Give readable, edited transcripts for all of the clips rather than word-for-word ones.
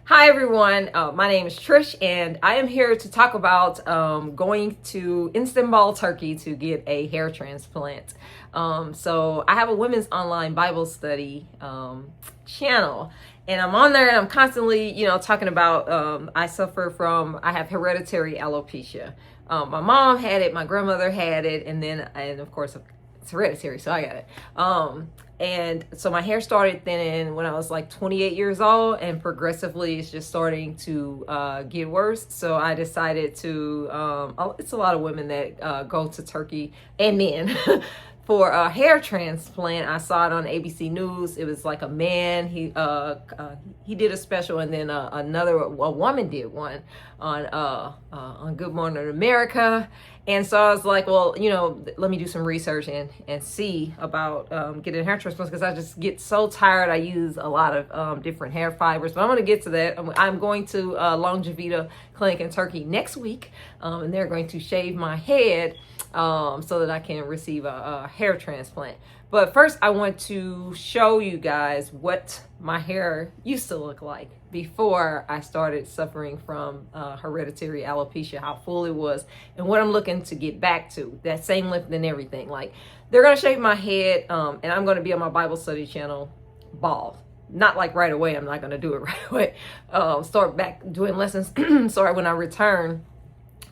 Hi everyone, my name is Trish and I am here to talk about going to Istanbul, Turkey to get a hair transplant. So I have a women's online Bible study channel, and I'm on there and I'm constantly, talking about I have hereditary alopecia. My mom had it, my grandmother had it, and of course it's hereditary, so I got it. And so my hair started thinning when I was like 28 years old, and progressively it's just starting to get worse. So I decided to, it's a lot of women that go to Turkey, and men, for a hair transplant. I saw it on ABC News. It was like a man, he did a special, and then a woman did one on Good Morning America. And so I was like, well, let me do some research and see about getting hair transplants, because I just get so tired. I use a lot of different hair fibers, but I'm going to get to that. I'm going to Longevita Clinic in Turkey next week, and they're going to shave my head so that I can receive a hair transplant. But first, I want to show you guys what my hair used to look like before I started suffering from hereditary alopecia, how full it was, and what I'm looking to get back to, that same length and everything. Like, they're going to shave my head, and I'm going to be on my Bible study channel bald. Not like right away. I'm not going to do it right away. Start back doing lessons. Sorry, when I return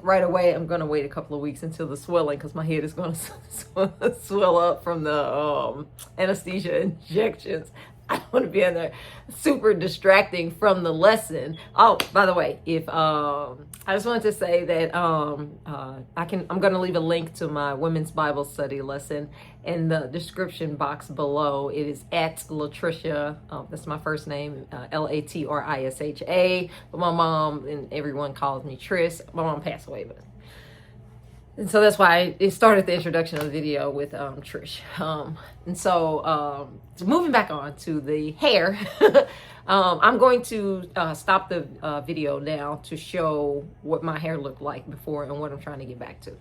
right away, I'm going to wait a couple of weeks until the swelling, because my head is going to swell up from the anesthesia injections. I don't want to be in there super distracting from the lesson. Oh, by the way, if I just wanted to say that I'm going to leave a link to my women's Bible study lesson in the description box below. It is at Latricia. That's my first name, Latricia. But my mom and everyone calls me Tris. My mom passed away, and so that's why it started the introduction of the video with Trish. So moving back on to the hair, I'm going to stop the video now to show what my hair looked like before and what I'm trying to get back to.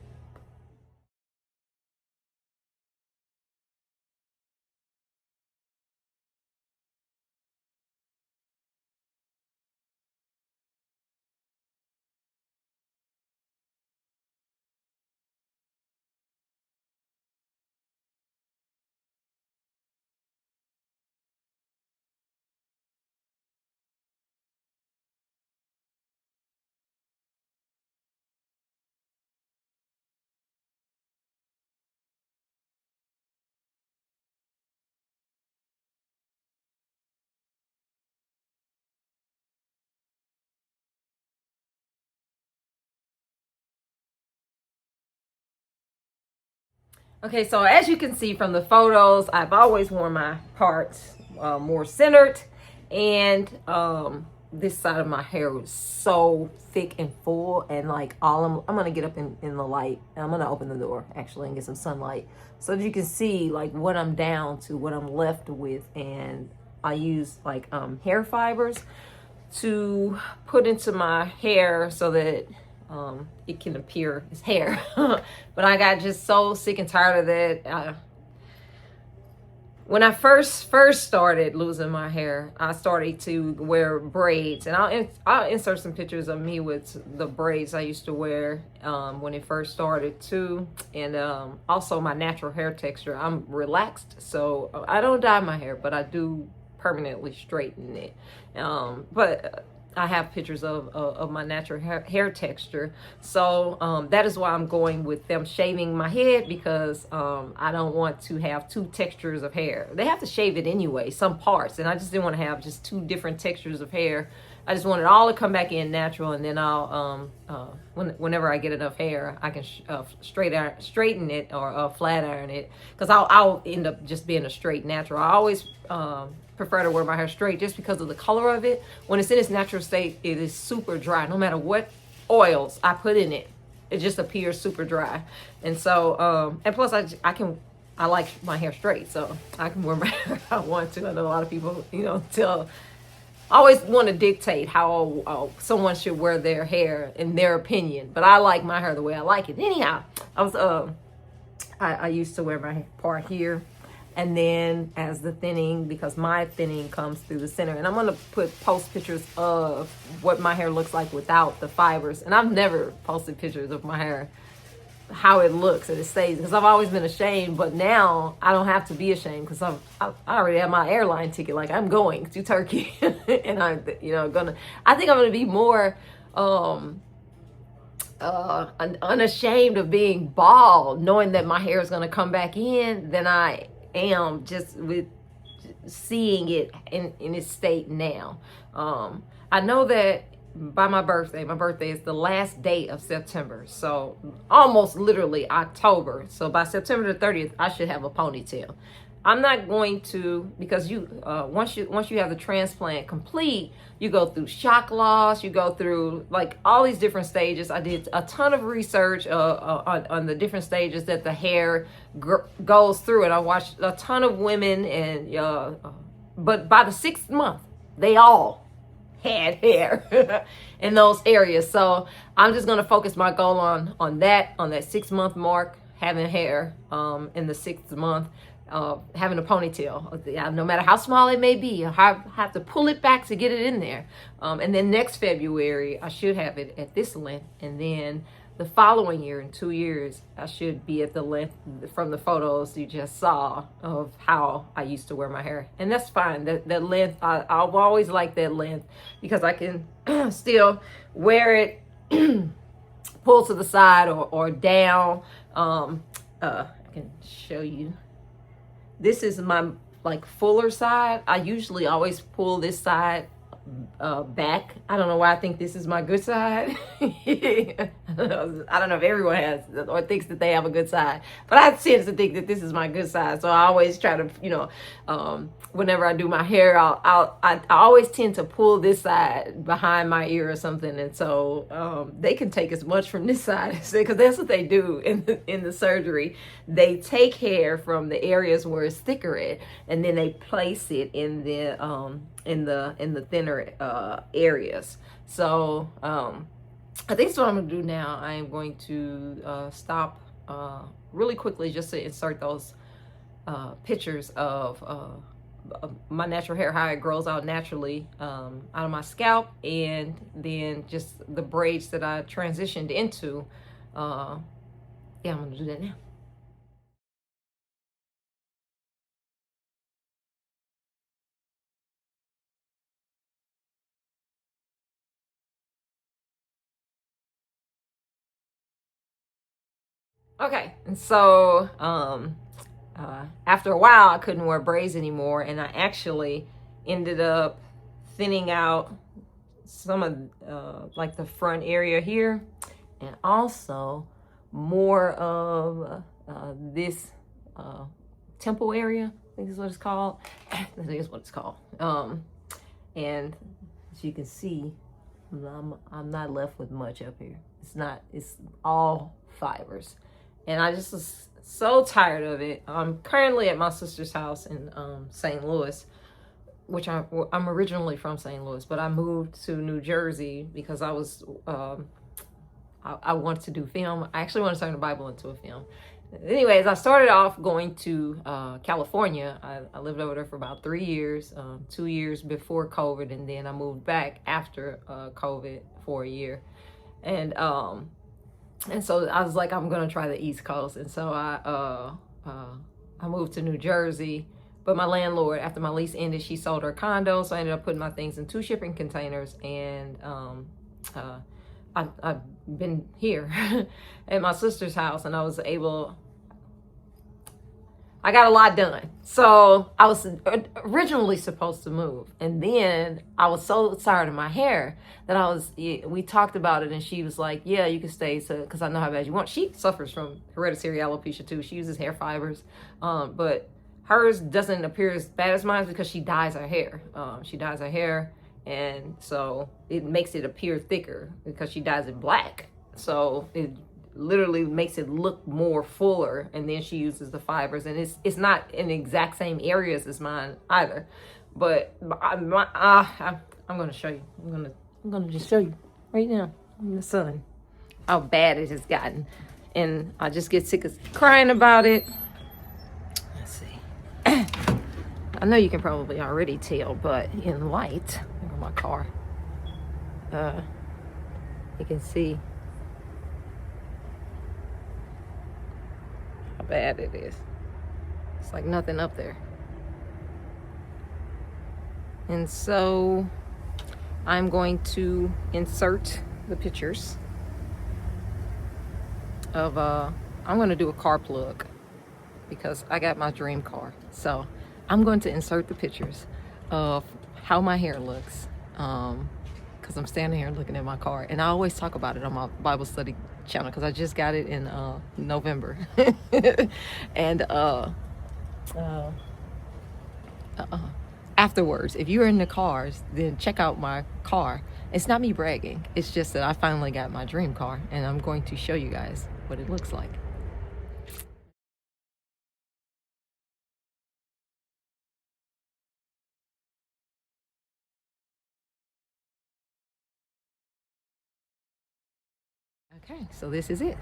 Okay, so as you can see from the photos, I've always worn my parts more centered, and this side of my hair was so thick and full, and like I'm gonna get up in the light, and I'm gonna open the door actually and get some sunlight so that you can see like what I'm down to, what I'm left with. And I use like hair fibers to put into my hair so that it can appear as hair. But I got just so sick and tired of that. When I first started losing my hair, I started to wear braids, and I'll insert some pictures of me with the braids I used to wear when it first started too. And also my natural hair texture, I'm relaxed, so I don't dye my hair, but I do permanently straighten it. But I have pictures of my natural hair texture. So that is why I'm going with them shaving my head, because I don't want to have two textures of hair. They have to shave it anyway, some parts, and I just didn't want to have just two different textures of hair. I just want it all to come back in natural, and then I'll whenever I get enough hair, I can straighten it or flat iron it, because I'll end up just being a straight natural. I always prefer to wear my hair straight just because of the color of it. When it's in its natural state, it is super dry. No matter what oils I put in it, it just appears super dry. And so and plus I like my hair straight, so I can wear my hair how I want to. I know a lot of people always want to dictate how someone should wear their hair in their opinion, but I like my hair the way I like it. Anyhow, I used to wear my part here And then as the thinning, because my thinning comes through the center, and I'm going to post pictures of what my hair looks like without the fibers. And I've never posted pictures of my hair, how it looks and it stays, because I've always been ashamed. But now I don't have to be ashamed, because I already have my airline ticket. Like, I'm going to Turkey and I think I'm gonna be more unashamed of being bald, knowing that my hair is going to come back in, than I am just with seeing it in its state now. I know that by my birthday is the last day of September, so almost literally October. So by September the 30th, I should have a ponytail. I'm not going to, because once you have the transplant complete, you go through shock loss, you go through like all these different stages. I did a ton of research on the different stages that the hair goes through, and I watched a ton of women, and but by the 6th month, they all had hair in those areas. So I'm just going to focus my goal on that 6-month mark, having hair in the 6th month, having a ponytail. No matter how small it may be, I have to pull it back to get it in there. And then next February, I should have it at this length. And then the following year, in 2 years, I should be at the length from the photos you just saw of how I used to wear my hair. And that's fine. That length, I've always liked that length, because I can still wear it pull to the side or down. I can show you. This is my like fuller side. I usually always pull this side back. I don't know why I think this is my good side. I don't know if everyone has or thinks that they have a good side, but I tend to think that this is my good side. So I always try to, whenever I do my hair, I always tend to pull this side behind my ear or something, and so they can take as much from this side, because that's what they do in the surgery. They take hair from the areas where it's thicker at, and then they place it in the thinner areas. So I think that's what I'm gonna do now. I am going to stop really quickly just to insert those pictures of my natural hair, how it grows out naturally out of my scalp, and then just the braids that I transitioned into. Yeah, I'm gonna do that now. Okay, and so after a while, I couldn't wear braids anymore, and I actually ended up thinning out some of like the front area here, and also more of this temple area. I think is what it's called. I think is what it's called. And as you can see, I'm not left with much up here. It's all fibers. And I just was so tired of it. I'm currently at my sister's house in St. Louis, which I'm originally from St. Louis, but I moved to New Jersey because I was I wanted to do film. I actually want to turn the Bible into a film. Anyways, I started off going to California. I lived over there for about 3 years, 2 years before COVID, and then I moved back after COVID for a year. And so I was like, I'm gonna try the East Coast, and so I moved to New Jersey. But my landlord, after my lease ended, she sold her condo, so I ended up putting my things in 2 shipping containers, and I've been here at my sister's house, and I got a lot done. So I was originally supposed to move, and then I was so tired of my hair that we talked about it, and she was like, yeah, you can stay, because I know how bad you want. She suffers from hereditary alopecia too. She uses hair fibers, but hers doesn't appear as bad as mine because she dyes her hair. And so it makes it appear thicker because she dyes it black. So it literally makes it look more fuller, and then she uses the fibers, and it's not in the exact same areas as mine either. But I'm going to show you. I'm going to just show you right now in the sun how bad it has gotten, and I just get sick of crying about it. Let's see. I know you can probably already tell, but in light, look at my car, you can see how bad it is. It's like nothing up there. And so I'm going to insert the pictures of, I'm going to do a car plug because I got my dream car. So I'm going to insert the pictures of how my hair looks, because I'm standing here looking at my car. And I always talk about it on my Bible study channel because I just got it in November. And afterwards, if you're in the cars, then check out my car. It's not me bragging. It's just that I finally got my dream car, and I'm going to show you guys what it looks like. Okay, so this is it.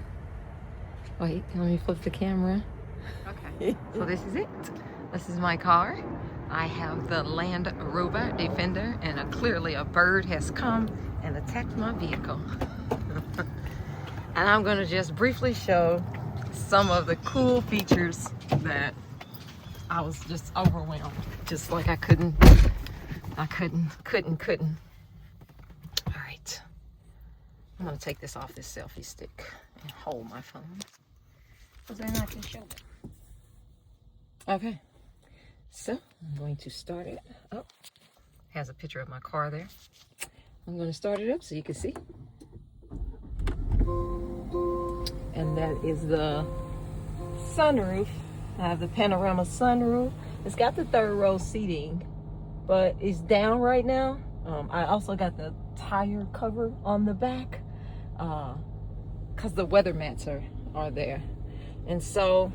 Wait, let me flip the camera. Okay, so this is it. This is my car. I have the Land Rover Defender, and clearly a bird has come and attacked my vehicle. And I'm gonna just briefly show some of the cool features that I was just overwhelmed. Just like I couldn't. All right. I'm gonna take this off this selfie stick and hold my phone, because then I can show it. Okay. So I'm going to start it up. Has a picture of my car there. I'm going to start it up so you can see. And that is the sunroof. I have the panorama sunroof. It's got the third row seating, but it's down right now. I also got the tire cover on the back because the weather mats are there. And so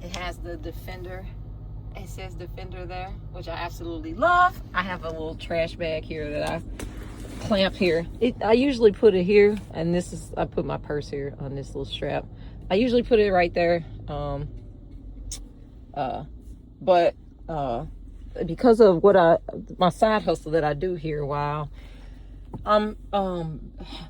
it has the Defender. It says Defender there, which I absolutely love. I have a little trash bag here that I clamp here. I usually put it here, and I put my purse here on this little strap. I usually put it right there. But because of my side hustle that I do here while I'm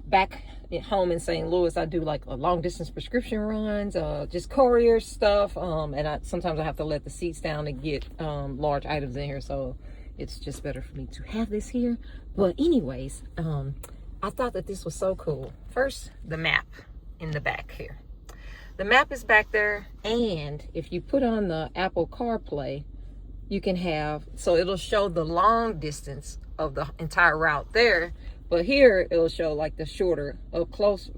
back at home in St. Louis, I do like a long distance prescription runs, just courier stuff, and sometimes I have to let the seats down to get large items in here, so it's just better for me to have this here. But anyways, I thought that this was so cool. First, the map in the back here. The map is back there, and if you put on the Apple CarPlay, you can so it'll show the long distance of the entire route there, but here it'll show like the shorter, up close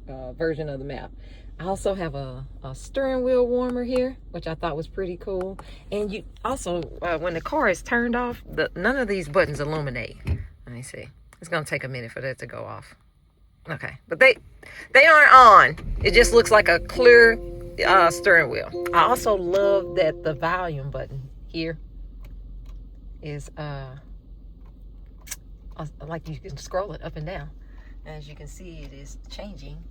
version of the map. I also have a steering wheel warmer here, which I thought was pretty cool. And you also, when the car is turned off, none of these buttons illuminate. Let me see. It's gonna take a minute for that to go off. Okay, but they aren't on. It just looks like a clear steering wheel. I also love that the volume button here is like you can scroll it up and down. As you can see, it is changing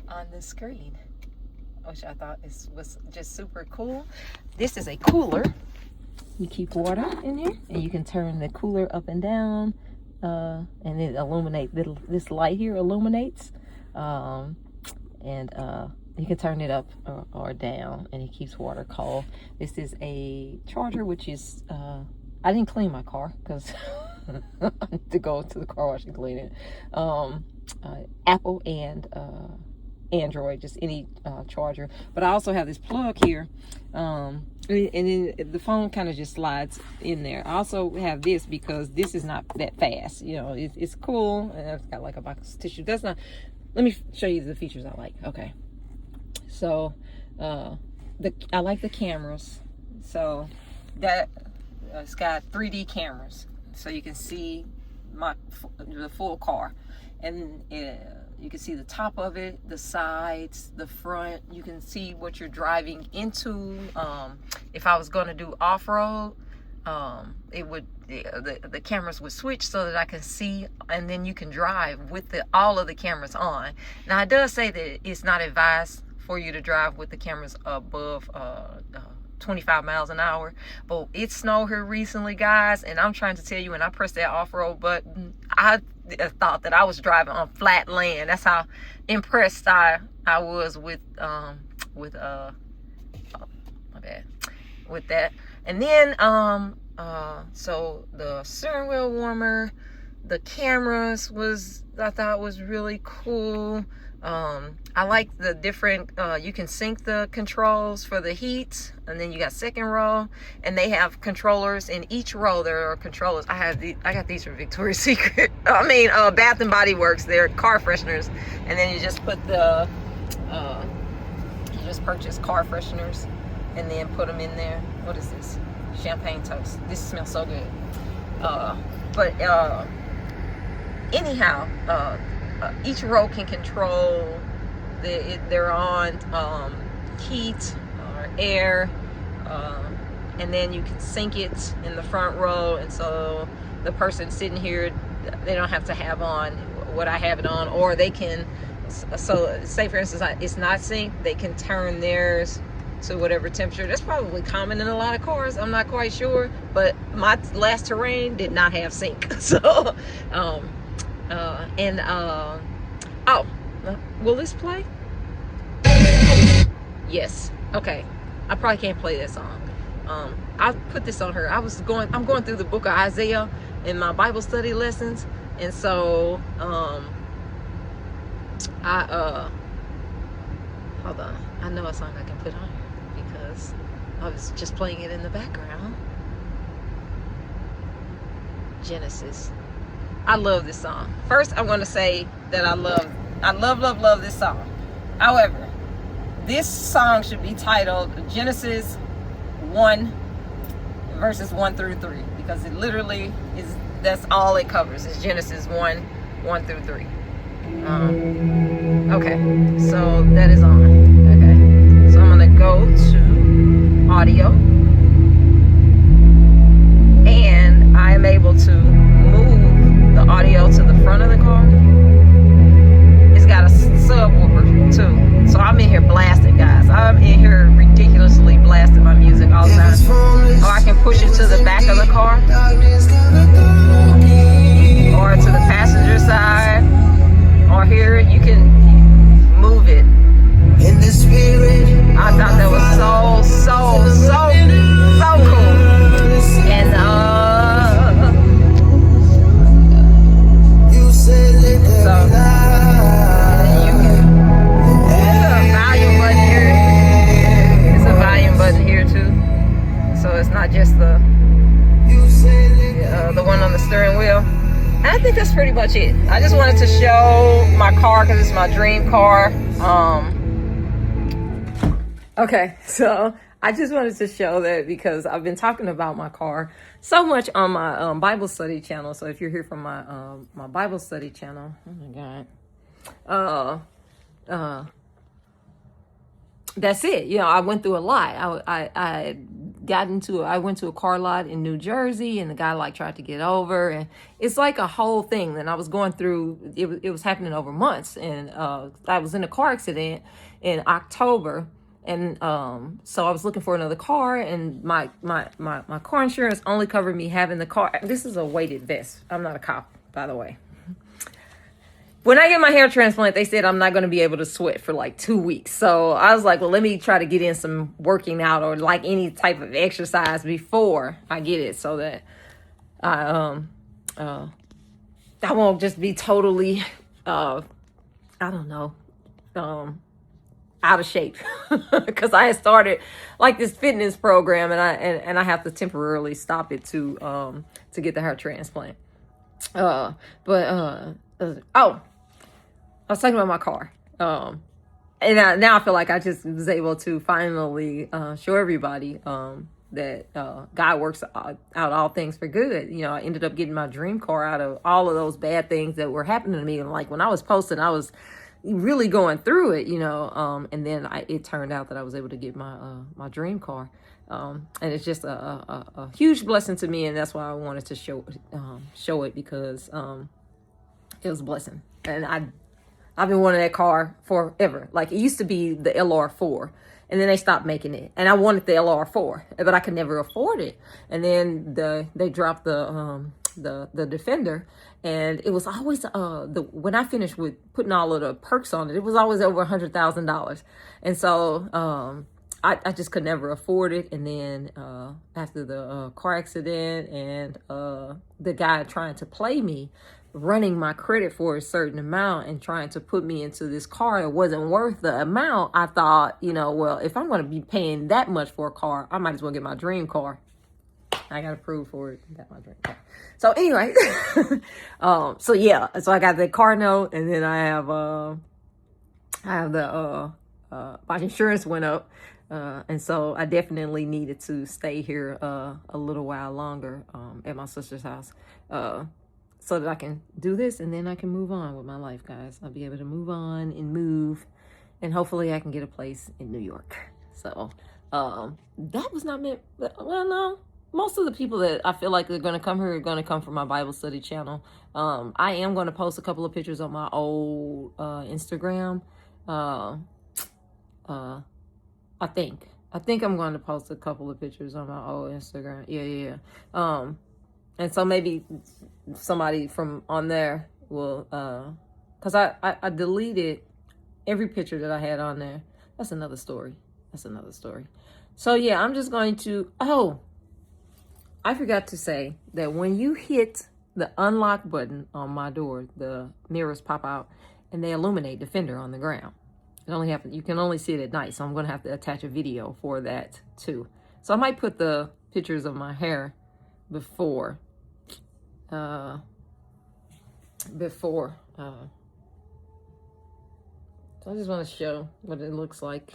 on the screen, which I thought was just super cool. This is a cooler. You keep water in here, and you can turn the cooler up and down, and it illuminates. This light here illuminates, and you can turn it up or down, and it keeps water cold. This is a charger, which is I didn't clean my car because I need to go to the car wash and clean it. Apple and Android, just any charger. But I also have this plug here, and then the phone kind of just slides in there. I also have this because this is not that fast. You know, it's cool, and it's got like a box of tissue. That's not. Let me show you the features I like. Okay, so I like the cameras. So that it's got 3D cameras, so you can see the full car, and you can see the top of it, the sides, the front. You can see what you're driving into. If I was going to do off-road, the cameras would switch so that I can see, and then you can drive with all of the cameras on. Now, it does say that it's not advised for you to drive with the cameras above 25 miles an hour. But it snowed here recently, guys, and I'm trying to tell you, when I pressed that off-road button, I thought that I was driving on flat land. That's how impressed I was with oh, my bad, with that. And then so the steering wheel warmer, the cameras I thought was really cool. I like the different, you can sync the controls for the heat, and then you got second row, and they have controllers in each row. There are controllers. I got these from Victoria's Secret. I mean, Bath and Body Works. They're car fresheners, and then you just put the, you just purchase car fresheners, and then put them in there. What is this? Champagne toast. This smells so good. Anyhow, each row can control they're on heat or air, and then you can sync it in the front row, and so the person sitting here, they don't have to have on what I have it on, or they can, so say for instance it's not synced, they can turn theirs to whatever temperature. That's probably common in a lot of cars, I'm not quite sure, but my last Terrain did not have sync. So oh, will this play? Yes. Okay. I probably can't play that song. I put this on her. I'm going through the book of Isaiah in my Bible study lessons, and so hold on. I know a song I can put on here because I was just playing it in the background. Genesis. I love this song. First, I'm going to say that I love this song. However, this song should be titled Genesis 1 verses 1 through 3, because it literally is, that's all it covers, is Genesis 1 through 3. Okay, so that is on. Okay, so I'm going to go to audio, and I am able to move the audio to the front of the car. It's got a subwoofer too, so I'm in here blasting, guys. I'm in here ridiculously blasting my music all the time. Or I can push it to the back of the car, or to the passenger side, or here you can move it. I thought that was so cool. And just the one on the steering wheel. And I think that's pretty much it. I just wanted to show my car because it's my dream car. Okay, so I just wanted to show that because I've been talking about my car so much on my Bible study channel. So if you're here from my my Bible study channel, oh my God, that's it. You know, I went through a lot. I went to a car lot in New Jersey, and the guy like tried to get over, and it's like a whole thing. And I was going through, it was happening over months, and I was in a car accident in October, and so I was looking for another car, and my car insurance only covered me having the car. This is a weighted vest. I'm not a cop, by the way. When I get my hair transplant, they said I'm not going to be able to sweat for like 2 weeks. So I was like, well, let me try to get in some working out or like any type of exercise before I get it, so that I won't just be totally, I don't know, out of shape. Because I had started like this fitness program, and I have to temporarily stop it to get the hair transplant. I was talking about my car. And now I feel like I just was able to finally show everybody that God works out all things for good. You know, I ended up getting my dream car out of all of those bad things that were happening to me. And like when I was posting, I was really going through it, you know, and then it turned out that I was able to get my dream car. And it's just a huge blessing to me. And that's why I wanted to show it, because it was a blessing. And I've been wanting that car forever. Like, it used to be the LR4, and then they stopped making it. And I wanted the LR4, but I could never afford it. And then they dropped the Defender, and it was always when I finished with putting all of the perks on it, it was always over $100,000. And so I just could never afford it. And then after the car accident and the guy trying to play me, running my credit for a certain amount and trying to put me into this car that wasn't worth the amount, I thought, well, if I'm going to be paying that much for a car, I might as well get my dream car. I got approved for it. Got my dream car. So anyway, so yeah, so I got the car note, and then I have the my insurance went up, and so I definitely needed to stay here a little while longer at my sister's house. So that I can do this, and then I can move on with my life, guys. I'll be able to move on and move, and hopefully I can get a place in New York. So that was not meant, well, no. Most of the people that I feel like are going to come here are going to come from my Bible study channel. I am going to post a couple of pictures on my old Instagram. I think I'm going to post a couple of pictures on my old Instagram. Yeah. And so maybe somebody from on there will, because I deleted every picture that I had on there. That's another story. So yeah, I'm just going to, I forgot to say that when you hit the unlock button on my door, the mirrors pop out and they illuminate Defender on the ground. You can only see it at night, so I'm going to have to attach a video for that too. So I might put the pictures of my hair before so I just want to show what it looks like,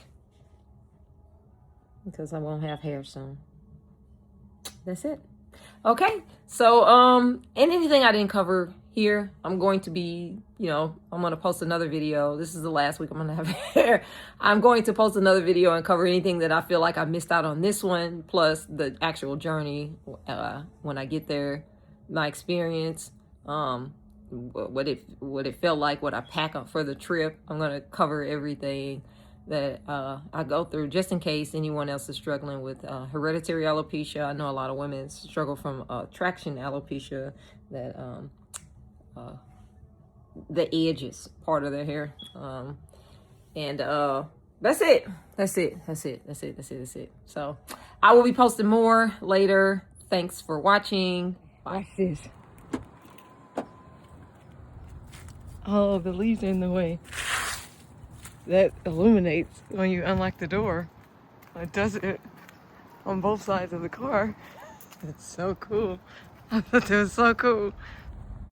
because I won't have hair soon. That's it. Okay, so and anything I didn't cover here, I'm going to be, I'm going to post another video. This is the last week I'm going to have hair. I'm going to post another video and cover anything that I feel like I missed out on this one, plus the actual journey when I get there, my experience, what it felt like, what I pack up for the trip. I'm going to cover everything that I go through, just in case anyone else is struggling with hereditary alopecia. I know a lot of women struggle from traction alopecia, that the edges part of their hair, and that's it. So I will be posting more later. Thanks for watching. Bye. Watch this. All of the leaves are in the way. That illuminates when you unlock the door. It does it on both sides of the car. It's so cool. I thought that was so cool.